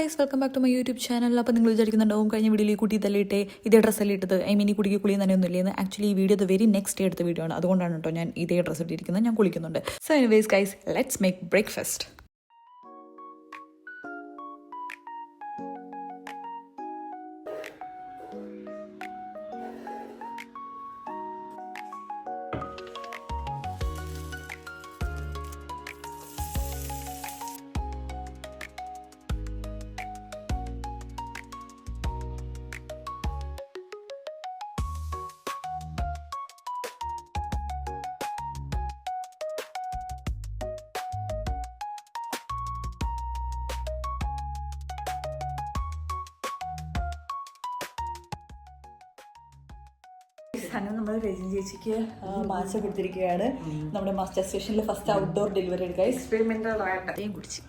Guys, welcome back to my YouTube channel. അപ്പോൾ നിങ്ങൾ വിചാരിക്കുന്നുണ്ടാവും കഴിഞ്ഞ വീഡിയോയിൽ കുട്ടി തല്ലിയിട്ടേ ഇതേ ഡ്രസ്സല്ലേ ഇട്ടത്, ഐ മീൻ ഈ കുട്ടിക്ക് കുളി തന്നെയൊന്നും ഇല്ലെന്ന്. ആക്ച്വലി ഈ വീഡിയോ വെരി നെക്സ്റ്റ് ഡേ എടുത്ത വീഡിയോ ആണ്. അതുകൊണ്ടാണ് കേട്ടോ ഞാൻ ഇതേ ഡ്രസ്സ് ഇട്ടിരിക്കുന്നത്. ഞാൻ കുളിക്കുന്നുണ്ട്. So anyways guys, let's make breakfast. അങ്ങനെ നമ്മൾ രജനി ചേച്ചിക്ക് മാച്ച കൊടുത്തിരിക്കുകയാണ്. നമ്മുടെ മാസ്റ്റർ സ്റ്റേഷനിൽ ഫസ്റ്റ് ഔട്ട്ഡോർ ഡെലിവറി എടുക്കുക. എക്സ്പെരിമെന്റൽ ആയിട്ട് കുടിച്ച്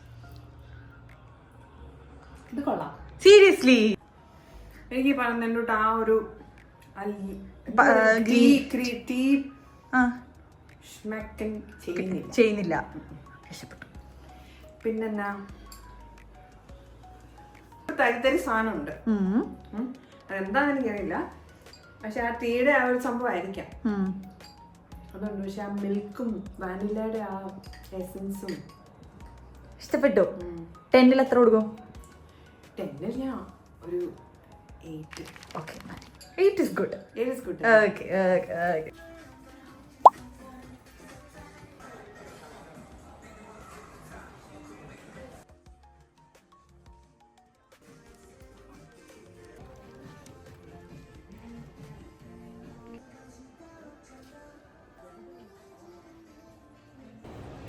ഇത് കൊള്ളാം. സീരിയസ്ലി എനിക്ക് പറഞ്ഞിട്ട് ആ ഒരു ചെയ്യുന്നില്ല. ഇഷ്ടപ്പെട്ടു. പിന്നെന്നാ തരിതരി സാധനമുണ്ട്, അതെന്താന്ന് എനിക്കറിയില്ല. പക്ഷെ ആ ടീയുടെ ആ ഒരു സംഭവം ആയിരിക്കാം അതുകൊണ്ട്. പക്ഷെ ആ മിൽക്കും വാനിലയുടെ ആ എസൻസും ഇഷ്ടപ്പെട്ടു. 10ൽ എത്ര കൊടുക്കും? 10ൽ ഞാൻ ഒരു 8. Okay, 8 is good. 8 is good. Okay.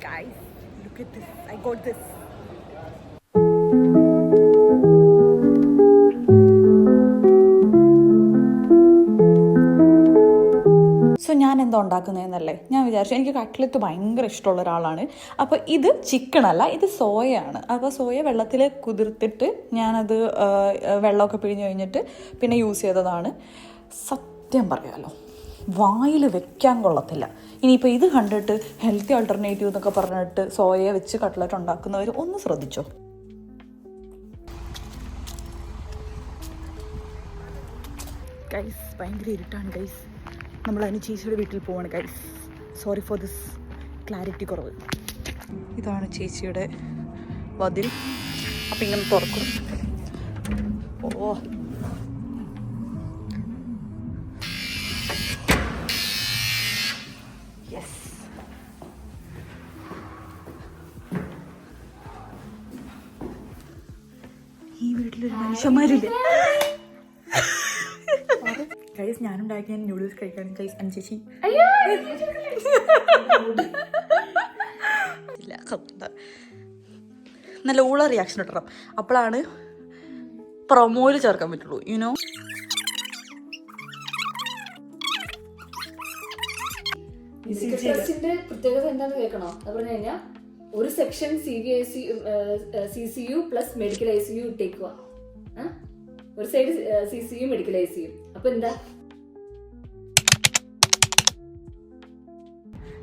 Guys, look at this. I got this. So ഞാൻ എന്താ ഉണ്ടാക്കുന്നതെന്നല്ലേ ഞാൻ വിചാരിച്ചു. എനിക്ക് കട്ട്ലറ്റ് ഭയങ്കര ഇഷ്ടമുള്ള ഒരാളാണ്. അപ്പോൾ ഇത് ചിക്കൻ അല്ല, ഇത് സോയയാണ്. അപ്പോൾ സോയ വെള്ളത്തിൽ കുതിർത്തിട്ട് ഞാനത് വെള്ളമൊക്കെ പിഴിഞ്ഞ് കഴിഞ്ഞിട്ട് പിന്നെ യൂസ് ചെയ്തതാണ്. സത്യം പറയാമല്ലോ, വായിൽ വെക്കാൻ കൊള്ളത്തില്ല. ഇനിയിപ്പോൾ ഇത് കണ്ടിട്ട് ഹെൽത്തി ആൾട്ടർനേറ്റീവ് എന്നൊക്കെ പറഞ്ഞിട്ട് സോയ വെച്ച് കട്ട്ലറ്റ് ഉണ്ടാക്കുന്നവർ ഒന്ന് ശ്രദ്ധിച്ചോ. ഗൈസ്, ഭയങ്കര ഇരുട്ടാണ് ഗൈസ്. നമ്മൾ അതിന് ചേച്ചിയുടെ വീട്ടിൽ പോവാണ് guys. Sorry for this clarity കുറവ്. ഇതാണ് ചേച്ചിയുടെ വതിൽ. അപ്പം ഇങ്ങനെ തുറക്കും. ഓ, ഈ വീട്ടിലൊരു മനുഷ്യന്മാരില്ലേ ഗൈസ്? ഞാനുണ്ടാക്കി ഞാൻ നൂഡിൽസ് കഴിക്കാണ് ഗൈസ്. അനുചേച്ചി നല്ല ഊള റിയാക്ഷൻ ഇട്ടണം. അപ്പോഴാണ് പ്രൊമോയിൽ ചേർക്കാൻ പറ്റുള്ളൂ, യുനോ. പ്രത്യേകത എന്താന്ന് കേൾക്കണോ? അത് പറഞ്ഞു കഴിഞ്ഞാൽ ഒരു section CCU plus medical ICU ഇട്ടേക്കുക. ഒരു സൈഡ് CCU മെഡിക്കൽ ICU. അപ്പൊ എന്താ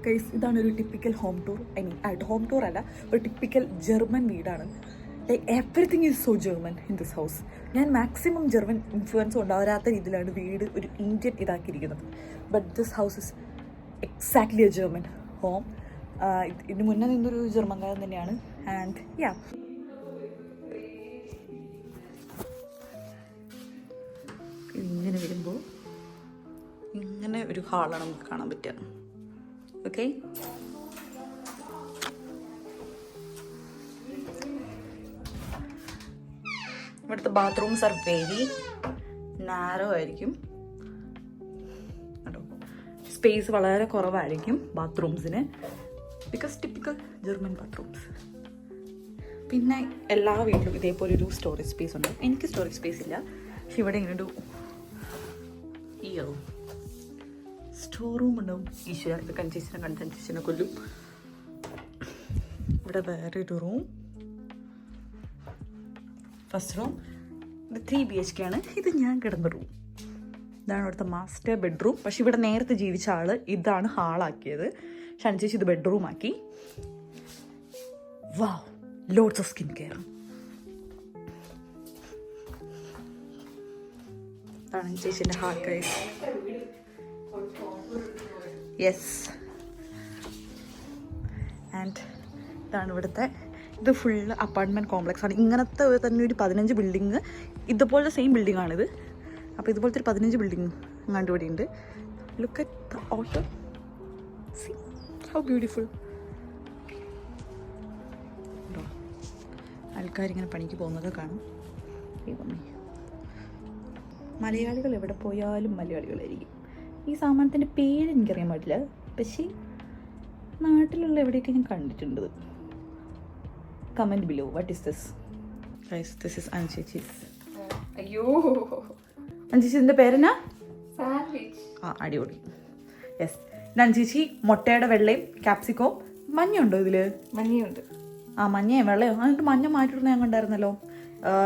ഗൈസ്, ഇതാണ് ഒരു typical home tour. I mean home tour അല്ല, ഒരു ടിപ്പിക്കൽ ജർമ്മൻ വീടാണ്. Like everything is so German in this house. ഞാൻ മാക്സിമം ജർമ്മൻ ഇൻഫ്ലുവൻസ് ഉണ്ടാവാത്ത രീതിയിലാണ് വീട് ഒരു ഇന്ത്യൻ ഇതാക്കിയിരിക്കുന്നത്. But this house is exactly a German home. ഇതിന് മുന്നേ നിന്നൊരു ജർമ്മൻകാരൻ തന്നെയാണ്. ആൻഡ് യാ, ഇങ്ങനെ വരുമ്പോൾ ഇങ്ങനെ ഒരു ഹാളാണ് നമുക്ക് കാണാൻ പറ്റുക. ഓക്കെ, ഇവിടുത്തെ ബാത്റൂംസ് ആർ വെരി നാരോ ആയിരിക്കും. സ്പേസ് വളരെ കുറവായിരിക്കും ബാത്റൂംസിന്, ബിക്കോസ് ടിപ്പിക്കൽ ജർമ്മൻ ബാത്റൂംസ്. പിന്നെ എല്ലാ വീട്ടിലും ഇതേപോലെ ഒരു സ്റ്റോറേജ് സ്പേസ് ഉണ്ട്. എനിക്ക് സ്റ്റോറേജ് സ്പേസ് ഇല്ല, പക്ഷെ ഇവിടെ ഇങ്ങനെ ഒരു സ്റ്റോർ റൂം ഉണ്ടാവും. ഈശ്വര, ഇത് കൺസിസ്റ്റനെ കൊല്ലും. ഇവിടെ വേറൊരു റൂം, ഫസ്റ്റ് റൂം. ഇത് 3 BHK ആണ്. ഇത് ഞാൻ കിടന്ന റൂം. ഇതാണ് ഇവിടുത്തെ മാസ്റ്റർ ബെഡ്റൂം. പക്ഷെ ഇവിടെ നേരത്തെ ജീവിച്ച ആള് ഇതാണ് ഹാളാക്കിയത്. ഷാനിച്ചേച്ചി ഇത് ബെഡ്റൂം ആക്കി. വാവ്, ലോഡ്സ് ഓഫ് സ്കിൻ കെയർ. അതാണ് ചേച്ചിൻ്റെ ഹാർട്ട് ഗൈസ്. യെസ്. ആൻഡ് ഇതാണ് ഇവിടുത്തെ. ഇത് ഫുള്ള് അപ്പാർട്ട്മെൻറ്റ് കോംപ്ലക്സ് ആണ്. ഇങ്ങനത്തെ തന്നെ ഒരു 15 ബിൽഡിങ്, ഇതുപോലത്തെ സെയിം ബിൽഡിംഗ് ആണിത്. അപ്പോൾ ഇതുപോലത്തെ ഒരു 15 ബിൽഡിങ് അങ്ങാണ്ട് ഇവിടെ ഉണ്ട്. Look at the auto, see how beautiful. ആൾക്കാരിങ്ങനെ പണിക്ക് പോകുന്നതൊക്കെ കാണും. മലയാളികൾ എവിടെ പോയാലും മലയാളികളായിരിക്കും. ഈ സാമാനത്തിൻ്റെ പേര് എനിക്കറിയാൻ പാടില്ല, പക്ഷേ നാട്ടിലുള്ള എവിടെയൊക്കെ ഞാൻ കണ്ടിട്ടുണ്ട്. Comment below what is this guys. This is അൻചേച്ചീസ്. അയ്യോ, അൻചേച്ചിൻ്റെ പേരെന്നാ? സാൻഡ്വിച്ച്. ആ, അടിപൊളി. യെസ്. അൻചേച്ചി മുട്ടയുടെ വെള്ളയും ക്യാപ്സിക്കോ മഞ്ഞുണ്ടോ ഇതിൽ? മഞ്ഞയുണ്ട്. ആ, മഞ്ഞയും വെള്ളയോ? എന്നിട്ട് മഞ്ഞ മാറ്റിയിടുന്ന ഞാൻ കണ്ടായിരുന്നല്ലോ.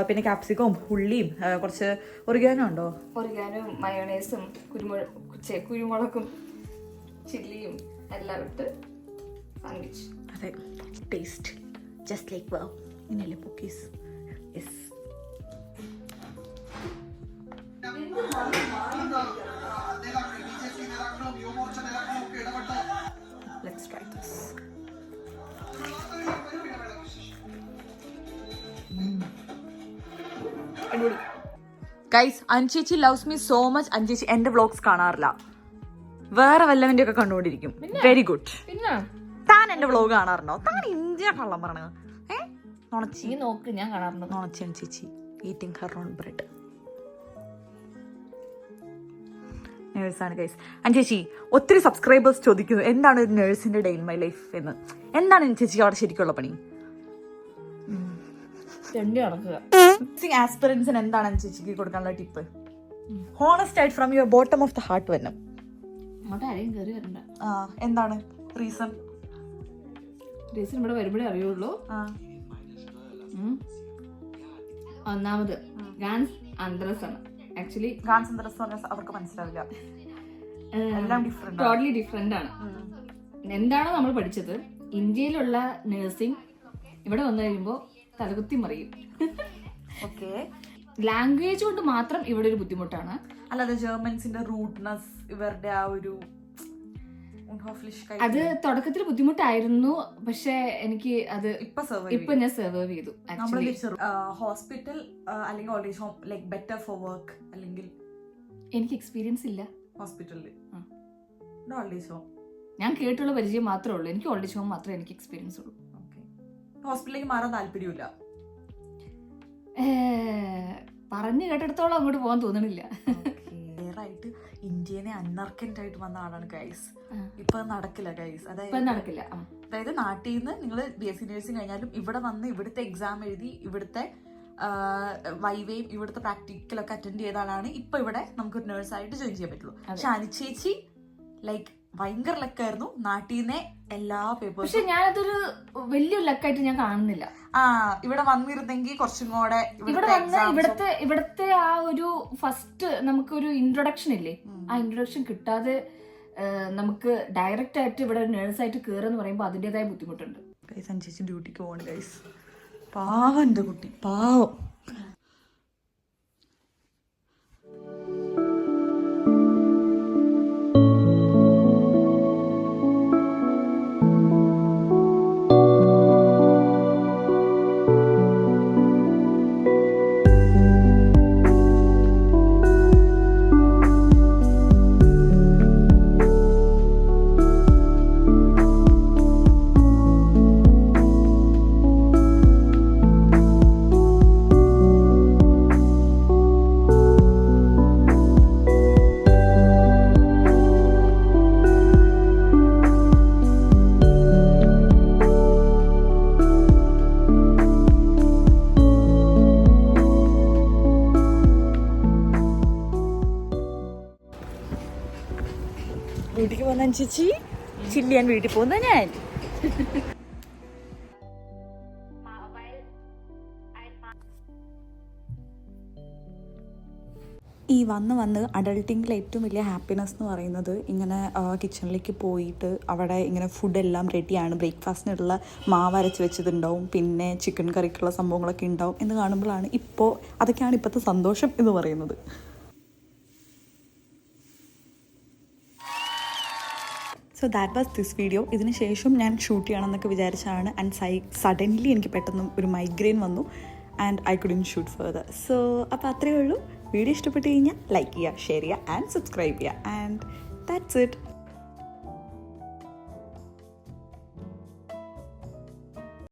പിന്നെ ക്യാപ്സിക്കവും ഉള്ളിയും കുറച്ച് ഒറിഗാനോ ഉണ്ടോ? ഒറിഗാനും മയോണൈസും കുരുമുളകും ചില്ലിയും എല്ലാം ഇട്ട് സാൻഡ്വിച്ച്. അതെ, ടേസ്റ്റ് ജസ്റ്റ് ലൈക്ക് വാവ്. ഇങ്ങനെയല്ലേ cookies? Yes. Let's try this. Guys, അൻചേച്ചി ലവ്സ് മീ സോ മച്ച്. അൻചേച്ചി എന്റെ വ്ളോഗ്സ് കാണാറില്ല, വേറെ വല്ലവന്റെ ഒക്കെ കണ്ടുകൊണ്ടിരിക്കും. Very good. പിന്നെ താൻ എന്റെ വ്ളോഗ് കാണാറുണ്ടോ? താൻ ഇന്ത്യ കള്ളം പറഞ്ഞത്. നീ നോക്ക്, ഞാൻ കാണാറുണ്ട്. നോണച്ചി അൻചേച്ചി ഈറ്റിംഗ് ഹർ ഓൺ ബ്രെഡ്. നേഴ്സാണ് ഗൈസ്. അൻചേച്ചി ഒത്തിരി സബ്സ്ക്രൈബേഴ്സ് ചോദിക്കുന്നു എന്താണ് ഒരു നേഴ്സിന്റെ ഡേ ഇൻ മൈ ലൈഫ് എന്ന്. എന്താണ് ചേച്ചി അവിടെ ശരിക്കുള്ള പണി? ആസ്പിറൻസിന് എന്താണ് ചേച്ചിക്ക് കൊടുക്കാനുള്ള ടിപ്പ്? ഹോണസ്റ്റ് ആയിട്ട് from your bottom of the heart വരണം. എന്താണ് റീസൺ? ഇവിടെ വരുമ്പോഴേ അറിയുള്ളൂ. ഒന്നാമത് ഗാൻസ് അന്ത്രസ് ആണ്. ആക്ച്വലി ഗാൻസ് അന്ത്രസ് അവർക്ക് മനസ്സിലാവില്ല, എല്ലാം ഡിഫറെന്റ്, ടോട്ടലി ഡിഫറെന്റ് ആണ്. എന്താണോ നമ്മൾ പഠിച്ചത് ഇന്ത്യയിലുള്ള നഴ്സിംഗ് ഇവിടെ വന്നു കഴിയുമ്പോൾ തലകുത്തി മറിയും. ഓക്കെ, ലാംഗ്വേജ് കൊണ്ട് മാത്രം ഇവിടെ ഒരു ബുദ്ധിമുട്ടാണ്. അല്ലാതെ ജർമ്മൻസിന്റെ റൂട്ട്നെസ്, ഇവരുടെ ആ ഒരു അത് തുടക്കത്തിൽ ബുദ്ധിമുട്ടായിരുന്നു. പക്ഷെ എനിക്ക് അത് ഇപ്പൊ ഞാൻ സർവൈവ് ചെയ്തു. ഹോസ്പിറ്റൽ അല്ലെങ്കിൽ old age home like better for work, അല്ലെങ്കിൽ എനിക്ക് എക്സ്പീരിയൻസ് ഇല്ല ഹോസ്പിറ്റലിൽ. ഓൾഡ് ഏജ് ഹോം ഞാൻ കേട്ടുള്ള പരിചയം മാത്രമേ ഉള്ളൂ. എനിക്ക് ഓൾഡ് ഏജ് ഹോം മാത്രമേ എനിക്ക് എക്സ്പീരിയൻസ് ഉള്ളൂ. ഹോസ്പിറ്റലിലേക്ക് മാറാൻ താല്പര്യമില്ല. പറഞ്ഞു കേട്ടിടത്തോളം അങ്ങോട്ട് പോകാൻ തോന്നണില്ല. ആയിട്ട് ഇന്ത്യനെ അൺഅർക്കൻഡ് ആയിട്ട് വന്ന ആളാണ് ഗൈസ്. ഇപ്പൊ നടക്കില്ല ഗൈസ്. അതായത് നാട്ടിൽ നിന്ന് നിങ്ങൾ BSc നഴ്സിംഗ് കഴിഞ്ഞാലും ഇവിടെ വന്ന് ഇവിടുത്തെ എക്സാം എഴുതി ഇവിടുത്തെ വൈവയും ഇവിടുത്തെ പ്രാക്ടിക്കലൊക്കെ അറ്റൻഡ് ചെയ്ത ആളാണ് ഇപ്പൊ ഇവിടെ നമുക്കൊരു നേഴ്സായിട്ട് ജോയിൻ ചെയ്യാൻ പറ്റുള്ളൂ. പക്ഷെ അനുചേച്ചി ലൈക്ക് ഭയങ്കര ലക്കായിരുന്നു. നാട്ടിൽ നിന്ന് എല്ലാ പേപ്പേഴ്സും. പക്ഷെ ഞാനതൊരു വലിയൊരു ലക്കായിട്ട് ഞാൻ കാണുന്നില്ല. ഇവിടെ വന്നിരുന്നെങ്കിൽ കുറച്ചും കൂടെ ഇവിടുത്തെ ആ ഒരു ഫസ്റ്റ് നമുക്കൊരു ഇൻട്രൊഡക്ഷൻ ഇല്ലേ, ആ ഇൻട്രൊഡക്ഷൻ കിട്ടാതെ നമുക്ക് ഡയറക്റ്റ് ആയിട്ട് ഇവിടെ നേഴ്സായിട്ട് കയറെന്ന് പറയുമ്പോൾ അതിൻ്റെതായ ബുദ്ധിമുട്ടുണ്ട്. ചേച്ചി ഡ്യൂട്ടിക്ക് പോകണം ഗൈസ്. പാവം എൻ്റെ കുട്ടി, പാവം. വീട്ടിക്ക് പോകുന്ന ചേച്ചി, ചില്ലി ഞാൻ വീട്ടിൽ പോകുന്ന ഞാൻ. ഈ വന്ന് അഡൾട്ടിങ്ങിൽ ഏറ്റവും വലിയ ഹാപ്പിനെസ് എന്ന് പറയുന്നത് ഇങ്ങനെ കിച്ചണിലേക്ക് പോയിട്ട് അവിടെ ഇങ്ങനെ ഫുഡെല്ലാം റെഡിയാണ്, ബ്രേക്ക്ഫാസ്റ്റിനുള്ള മാവ് അരച്ച് വെച്ചതുണ്ടാവും, പിന്നെ ചിക്കൻ കറിക്കുള്ള സംഭവങ്ങളൊക്കെ ഉണ്ടാവും എന്ന് കാണുമ്പോഴാണ് അതൊക്കെയാണ് ഇപ്പോഴത്തെ സന്തോഷം എന്ന് പറയുന്നത്. So that was this video. ഇതിന് ശേഷം ഞാൻ ഷൂട്ട് ചെയ്യണമെന്നൊക്കെ വിചാരിച്ചാണ്. ആൻഡ് സഡൻലി എനിക്ക് പെട്ടെന്ന് ഒരു മൈഗ്രെയിൻ വന്നു and I couldn't shoot further. So അപ്പോൾ അത്രയേ ഉള്ളൂ. വീഡിയോ ഇഷ്ടപ്പെട്ട് കഴിഞ്ഞാൽ ലൈക്ക് ചെയ്യുക, ഷെയർ ചെയ്യുക ആൻഡ് സബ്സ്ക്രൈബ് ചെയ്യുക. And that's it.